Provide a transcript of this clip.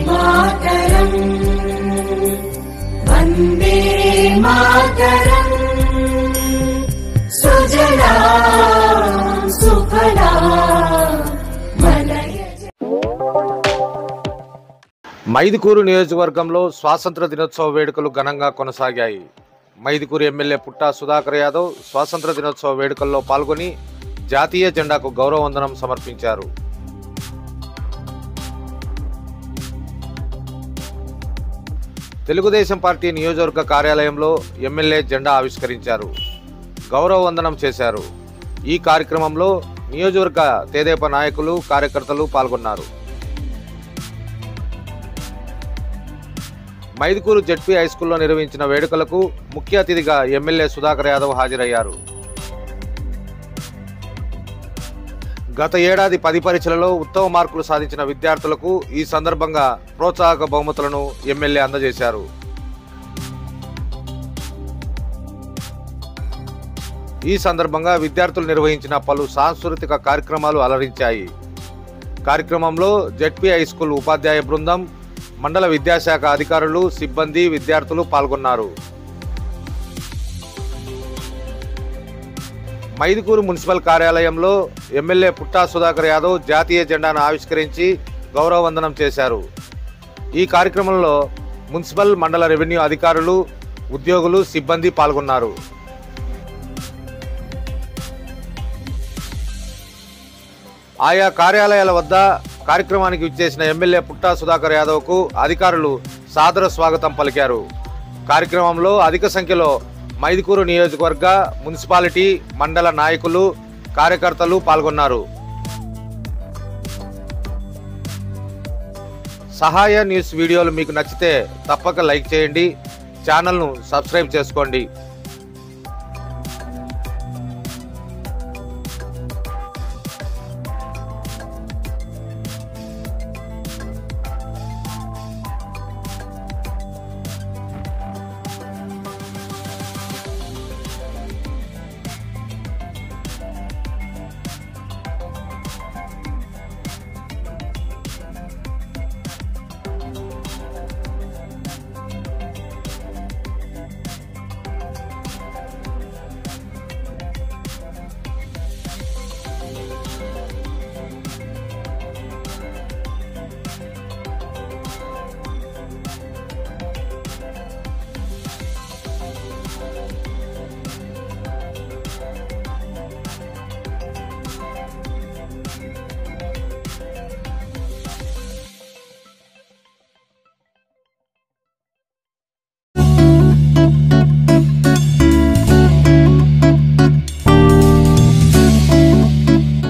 మాతరం వందే మాతరం సుజలా సుఫలా మైదుకూరు నియోజకవర్గంలో స్వాతంత్ర దినోత్సవ వేడుకలు ఘనంగా కొనసాగాయి. మైదుకూరు ఎమ్మెల్యే పుట్టా సుధాకర్ యాదవ్ స్వాతంత్ర దినోత్సవ వేడుకల్లో పాల్గొని జాతీయ జెండాకు గౌరవ వందనం సమర్పించారు. తెలుగుదేశం పార్టీ నియోజకవర్గ కార్యాలయంలో ఎమ్మెల్యే జెండా ఆవిష్కరించారు, గౌరవ వందనం చేశారు. ఈ కార్యక్రమంలో నియోజకవర్గ తెదేపా నాయకులు, కార్యకర్తలు పాల్గొన్నారు. మైదుకూరు జెడ్పీ హైస్కూల్లో నిర్వహించిన వేడుకలకు ముఖ్య అతిథిగా ఎమ్మెల్యే సుధాకర్ యాదవ్ హాజరయ్యారు. గత ఏడాది 10 పరీక్షలలో ఉత్తమ మార్కులు సాధించిన విద్యార్థులకు ఈ సందర్భంగా ప్రోత్సాహక బహుమతులను ఎమ్మెల్యే అందజేశారు. ఈ సందర్భంగా విద్యార్థులు నిర్వహించిన పలు సాంస్కృతిక కార్యక్రమాలు అలరించాయి. కార్యక్రమంలో జెడ్పీ హైస్కూల్ ఉపాధ్యాయ బృందం, మండల విద్యాశాఖ అధికారులు, సిబ్బంది, విద్యార్థులు పాల్గొన్నారు. మైదుకూరు మున్సిపల్ కార్యాలయంలో ఎమ్మెల్యే పుట్టా సుధాకర్ యాదవ్ జాతీయ జెండాను ఆవిష్కరించి గౌరవ వందనం చేశారు. ఈ కార్యక్రమంలో మున్సిపల్, మండల రెవెన్యూ అధికారులు, ఉద్యోగులు, సిబ్బంది పాల్గొన్నారు. ఆయా కార్యాలయాల వద్ద కార్యక్రమానికి విచ్చేసిన ఎమ్మెల్యే పుట్టా సుధాకర్ యాదవ్కు అధికారులు సాదర స్వాగతం పలికారు. కార్యక్రమంలో అధిక సంఖ్యలో మైదుకూరు నియోజకవర్గ, మున్సిపాలిటీ, మండల నాయకులు, కార్యకర్తలు పాల్గొన్నారు. సహాయ న్యూస్ వీడియోలు మీకు నచ్చితే తప్పక లైక్ చేయండి, ఛానల్ను సబ్స్క్రైబ్ చేసుకోండి.